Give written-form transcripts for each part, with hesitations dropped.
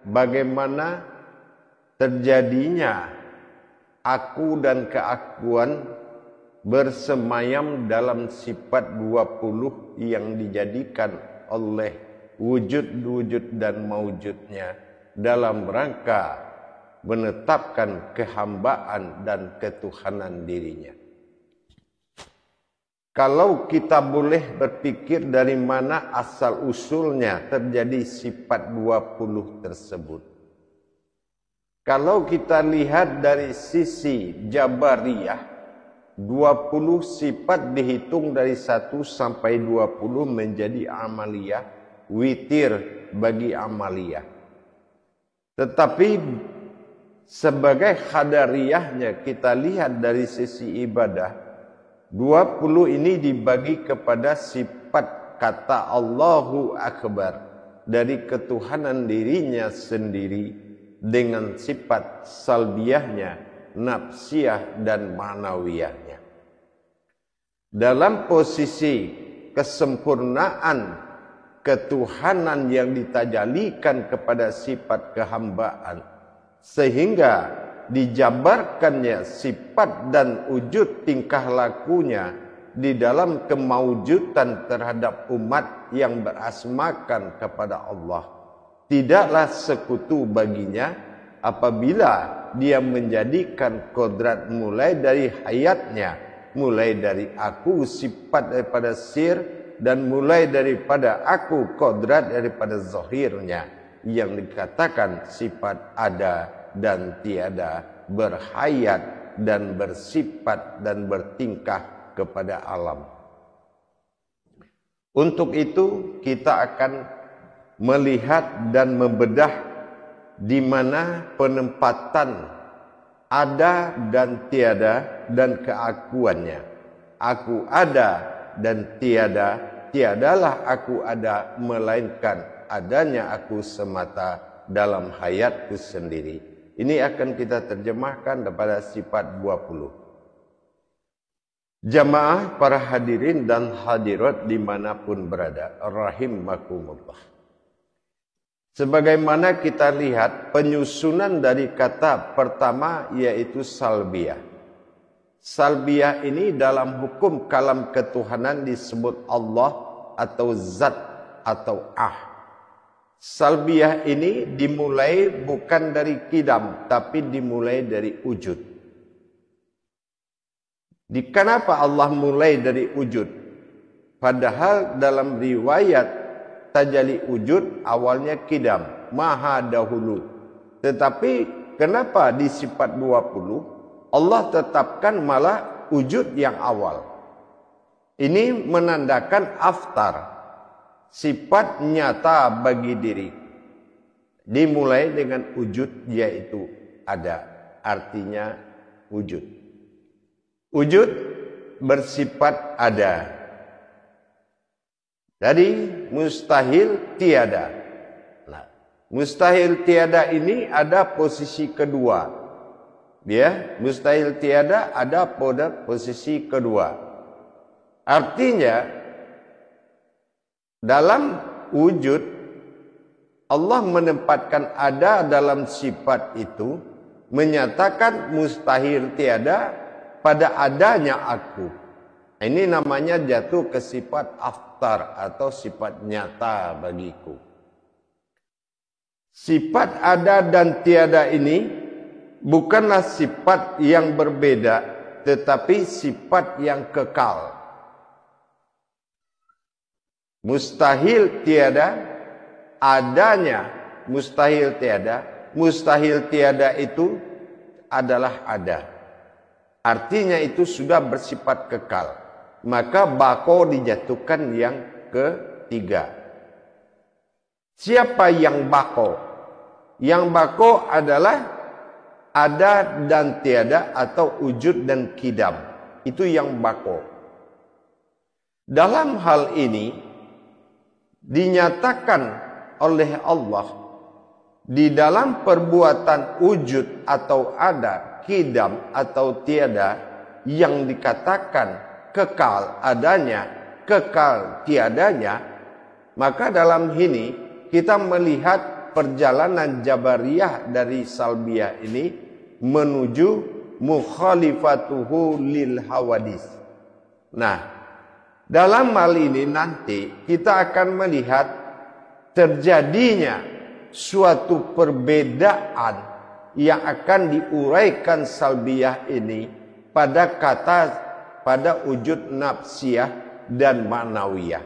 bagaimana terjadinya aku dan keakuan bersemayam dalam sifat 20 yang dijadikan oleh wujud-wujud dan maujudnya dalam rangka menetapkan kehambaan dan ketuhanan dirinya. Kalau kita boleh berpikir dari mana asal usulnya terjadi sifat 20 tersebut. Kalau kita lihat dari sisi Jabariyah, 20 sifat dihitung dari 1 sampai 20 menjadi amaliyah, witir bagi amaliyah. Tetapi sebagai qadariyahnya kita lihat dari sisi ibadah, 20 ini dibagi kepada sifat kata Allahu Akbar dari ketuhanan dirinya sendiri dengan sifat salbiyahnya, nafsiyah dan ma'nawiyahnya. Dalam posisi kesempurnaan ketuhanan yang ditajalikan kepada sifat kehambaan, sehingga dijabarkannya sifat dan wujud tingkah lakunya di dalam kemaujudan terhadap umat yang berasmakan kepada Allah, tidaklah sekutu baginya apabila dia menjadikan kodrat mulai dari hayatnya, mulai dari aku sifat daripada sir, dan mulai daripada aku kodrat daripada zahirnya yang dikatakan sifat ada dan tiada, berhayat dan bersifat dan bertingkah kepada alam. Untuk itu kita akan melihat dan membedah di mana penempatan ada dan tiada dan keakuannya. Aku ada dan tiada, tiadalah aku ada melainkan adanya aku semata dalam hayatku sendiri. Ini akan kita terjemahkan kepada sifat 20. Jamaah para hadirin dan hadirat dimanapun berada, rahimakumullah. Sebagaimana kita lihat penyusunan dari kata pertama yaitu salbiyah. Salbiyah ini dalam hukum kalam ketuhanan disebut Allah atau zat atau Salbiyah ini dimulai bukan dari kidam tapi dimulai dari wujud. Kenapa Allah mulai dari wujud? Padahal dalam riwayat tajalli wujud awalnya kidam, maha dahulu. Tetapi kenapa di sifat 20 Allah tetapkan malah wujud yang awal? Ini menandakan aftar, sifat nyata bagi diri. Dimulai dengan wujud yaitu ada, artinya wujud. Wujud bersifat ada. Jadi mustahil tiada. Nah, mustahil tiada ini ada posisi kedua. Ya, mustahil tiada ada pada posisi kedua. Artinya dalam wujud Allah menempatkan ada dalam sifat itu, menyatakan mustahil tiada pada adanya aku. Ini namanya jatuh ke sifat aftar atau sifat nyata bagiku. Sifat ada dan tiada ini bukanlah sifat yang berbeda, tetapi sifat yang kekal. Mustahil tiada, adanya mustahil tiada. Mustahil tiada itu adalah ada. Artinya itu sudah bersifat kekal. Maka bako dijatuhkan yang ketiga. Siapa yang bako? Yang bako adalah ada dan tiada atau wujud dan kidam. Itu yang bako. Dalam hal ini dinyatakan oleh Allah di dalam perbuatan wujud atau ada, kidam atau tiada yang dikatakan kekal adanya, kekal tiadanya, maka dalam ini kita melihat perjalanan Jabariyah dari Salbiyah ini menuju mukhalifatuhu lil hawadis. Nah, dalam hal ini nanti kita akan melihat terjadinya suatu perbedaan yang akan diuraikan Salbiyah ini pada wujud nafsiyah dan ma'nawiyah.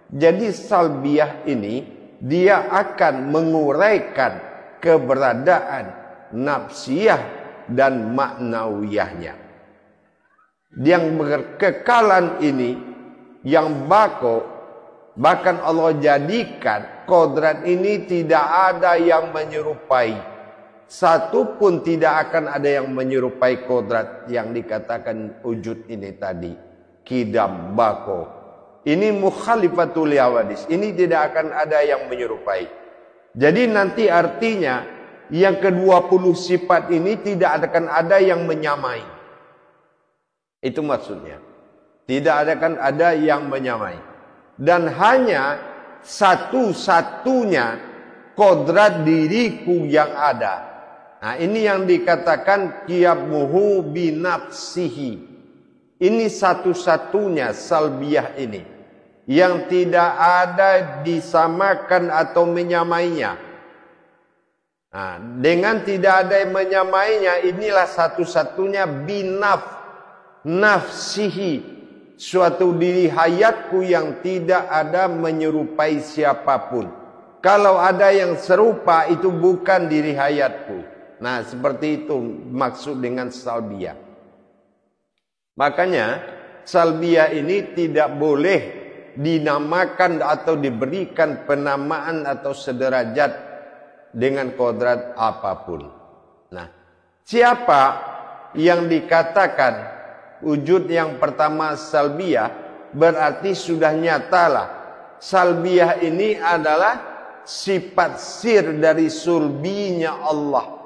Jadi Salbiyah ini dia akan menguraikan keberadaan nafsiyah dan ma'nawiyahnya. Yang berkekalan ini yang bahkan Allah jadikan kodrat ini tidak ada yang menyerupai. Satu pun tidak akan ada yang menyerupai kodrat yang dikatakan wujud ini tadi. Kidam bako. Ini mukhalifatul hawadis. Ini tidak akan ada yang menyerupai. Jadi nanti artinya yang ke-20 sifat ini tidak akan ada yang menyamai. Itu maksudnya. Tidak akan ada yang menyamai. Dan hanya satu-satunya kodrat diriku yang ada. Nah, ini yang dikatakan qiyamuhu binafsihi. Ini satu-satunya Salbiyah ini yang tidak ada disamakan atau menyamainya. Nah, dengan tidak ada yang menyamainya, inilah satu-satunya nafsihi, suatu diri hayatku yang tidak ada menyerupai siapapun. Kalau ada yang serupa, itu bukan diri hayatku. Nah, seperti itu maksud dengan Salbiyah. Makanya Salbiyah ini tidak boleh dinamakan atau diberikan penamaan atau sederajat dengan kodrat apapun. Nah, siapa yang dikatakan wujud yang pertama Salbiyah, berarti sudah nyatalah Salbiyah ini adalah sifat sir dari sulbinya Allah.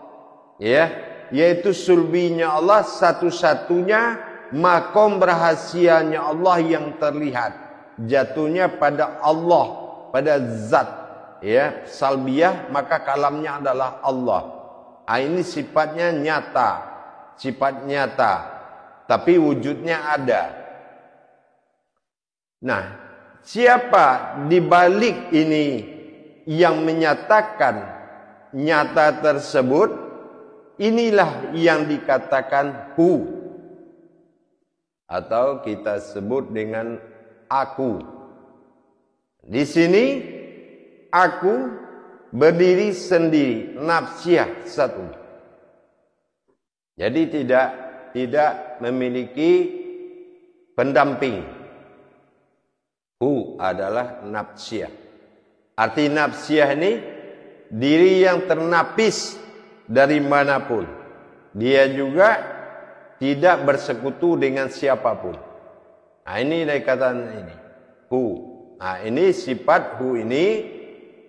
Ya, yaitu sulbinya Allah, satu-satunya makom rahasianya Allah yang terlihat, jatuhnya pada Allah, pada zat. Ya, Salbiyah maka kalamnya adalah Allah. Ini sifatnya nyata, sifat nyata, tapi wujudnya ada. Nah, siapa di balik ini yang menyatakan nyata tersebut? Inilah yang dikatakan hu, atau kita sebut dengan aku. Di sini aku berdiri sendiri, nafsiyah satu. Jadi tidak memiliki pendamping. Hu adalah nafsiyah. Arti nafsiyah ini diri yang ternapis dari manapun. Dia juga tidak bersekutu dengan siapapun. Nah, ini dikatakan ini hu. Nah, ini sifat hu ini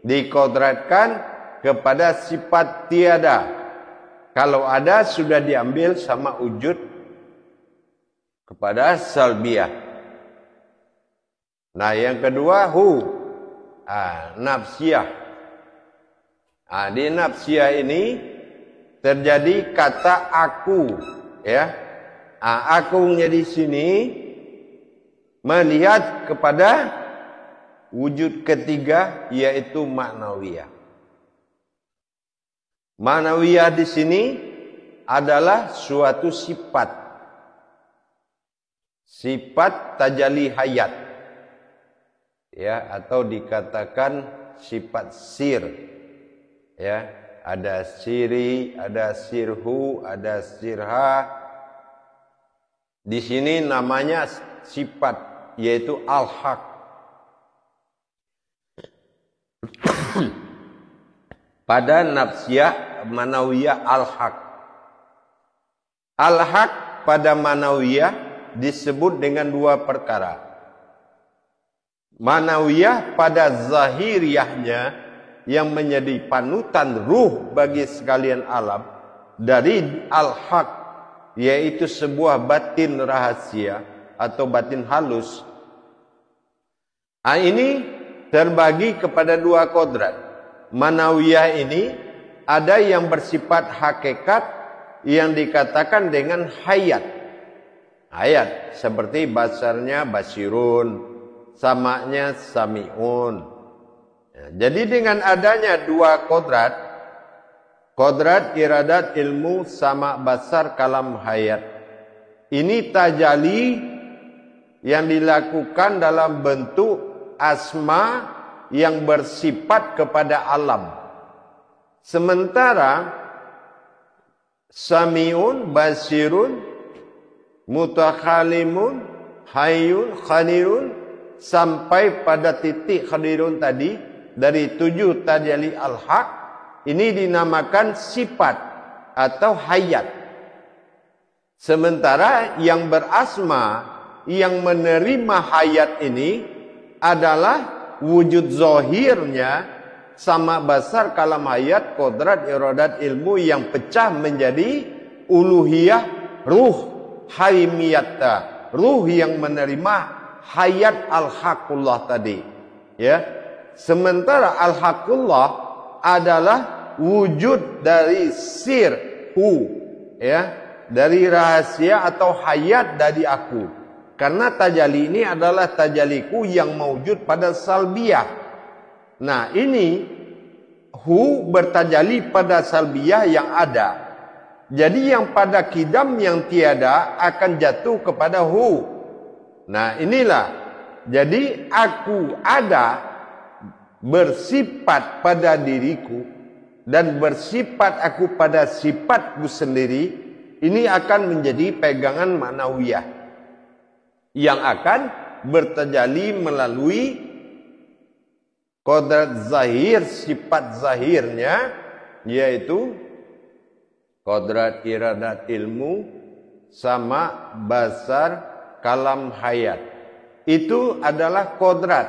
dikodratkan kepada sifat tiada. Kalau ada sudah diambil sama wujud kepada Salbiyah. Nah, yang kedua hu, nafsiyah. Di nafsiyah ini terjadi kata aku, ya. Akunya di sini melihat kepada wujud ketiga, yaitu ma'nawiyah. Ma'nawiyah di sini adalah suatu sifat tajalli hayat, ya, atau dikatakan sifat sir, ya. Ada siri, ada sirhu, ada sirha. Di sini namanya sifat, yaitu al-haq. Pada nafsiyah manawiyah al-haq. Al-haq pada manawiyah disebut dengan dua perkara. Manawiyah pada zahiriyahnya yang menjadi panutan ruh bagi sekalian alam, dari al-haq, yaitu sebuah batin rahasia atau batin halus. Ini terbagi kepada dua kodrat. manawiyah ini ada yang bersifat hakikat yang dikatakan dengan hayat. Hayat seperti basarnya basirun, samaknya samiun. Ya, jadi dengan adanya dua kodrat, kodrat iradat ilmu sama basar kalam hayat, ini tajali yang dilakukan dalam bentuk asma yang bersifat kepada alam. Sementara samiun, basirun, mutakhalimun, hayyun, khadirun sampai pada titik khadirun tadi dari 7 tajali al-haq ini dinamakan sifat atau hayat. Sementara yang berasma yang menerima hayat ini adalah wujud zahirnya sama basar kalam hayat, kodrat, iradat, ilmu yang pecah menjadi uluhiyah, ruh, haimiyata, ruh yang menerima hayat al-haqullah tadi. Ya, sementara al-haqullah adalah wujud dari sirhu, ya, dari rahasia atau hayat dari aku. Karena tajalli ini adalah tajaliku yang mewujud pada salbiyah. Nah, ini hu bertajalli pada salbiyah yang ada. Jadi yang pada kidam yang tiada akan jatuh kepada hu. Nah, inilah. Jadi aku ada bersifat pada diriku dan bersifat aku pada sifatku sendiri. Ini akan menjadi pegangan manawiyah yang akan bertajalli melalui kodrat zahir, sifat zahirnya, yaitu kodrat iradat ilmu sama basar kalam hayat. Itu adalah kodrat.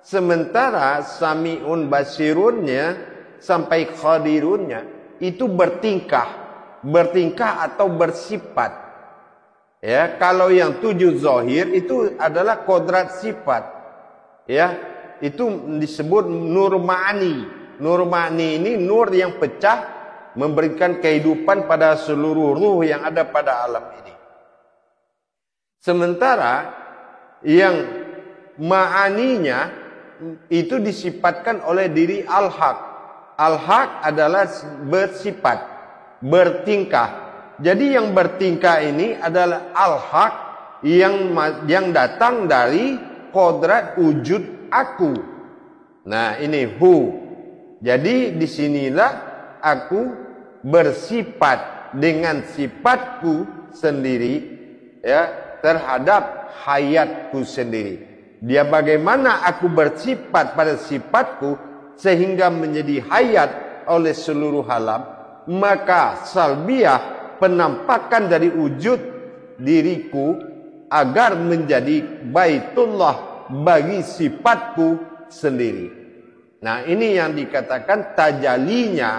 Sementara sami'un basirunnya sampai khadirunnya itu bertingkah atau bersifat. Ya, kalau yang 7 zahir itu adalah kodrat sifat. Ya, itu disebut nur ma'ani. Nur ma'ani ini nur yang pecah memberikan kehidupan pada seluruh ruh yang ada pada alam ini. Sementara yang ma'aninya itu disifatkan oleh diri al-haq. Al-haq adalah bersifat, bertingkah. Jadi yang bertingkah ini adalah al-haq yang datang dari kodrat wujud aku. Nah, ini hu. Jadi disinilah aku bersifat dengan sifatku sendiri, ya, terhadap hayatku sendiri. Dia bagaimana aku bersifat pada sifatku sehingga menjadi hayat oleh seluruh alam, maka salbiyah penampakan dari wujud diriku agar menjadi baitullah bagi sifatku sendiri. Nah, ini yang dikatakan tajalinya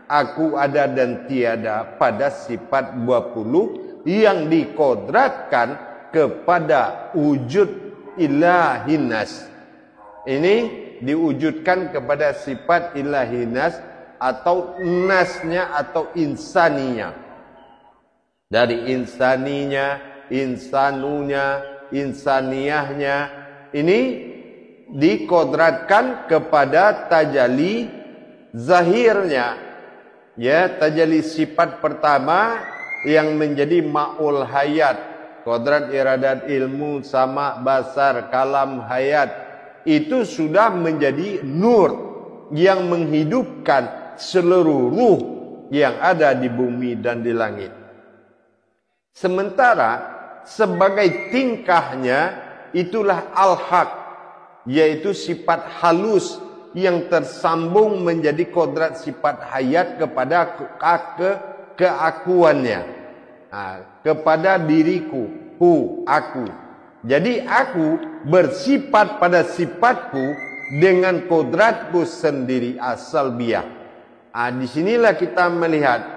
aku ada dan tiada pada sifat 20 yang dikodratkan kepada wujud ilahinas. Ini diwujudkan kepada sifat ilahinas atau nasnya atau insaninya. Dari insaninya, insanunya, insaniyahnya ini dikodratkan kepada tajalli zahirnya. Ya, tajalli sifat pertama yang menjadi ma'ul hayat, kodrat iradat ilmu sama basar kalam hayat, itu sudah menjadi nur yang menghidupkan seluruh ruh yang ada di bumi dan di langit. Sementara sebagai tingkahnya itulah al-haq, yaitu sifat halus yang tersambung menjadi kodrat sifat hayat kepada keakuannya, kepada diriku, hu, aku. Jadi aku bersifat pada sifatku dengan kodratku sendiri asal biak. Disinilah kita melihat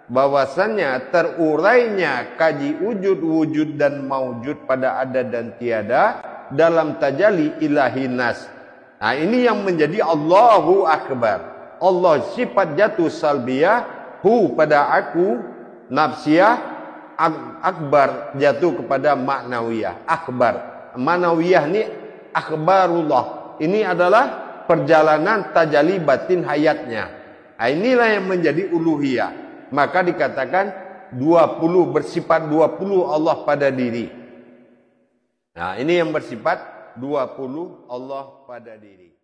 bahwasannya terurainya kaji wujud dan maujud pada ada dan tiada dalam tajalli ilahi nas. Nah, ini yang menjadi Allahu Akbar. Allah sifat jatuh salbiyah, hu pada aku, nafsiyah, akbar jatuh kepada maknawiyah. Akbar. Manawiyah ni akhbarullah. Ini adalah perjalanan tajalli batin hayatnya. Nah, inilah yang menjadi uluhiyah. Maka dikatakan 20, bersifat 20 Allah pada diri. Nah, ini yang bersifat 20 Allah pada diri.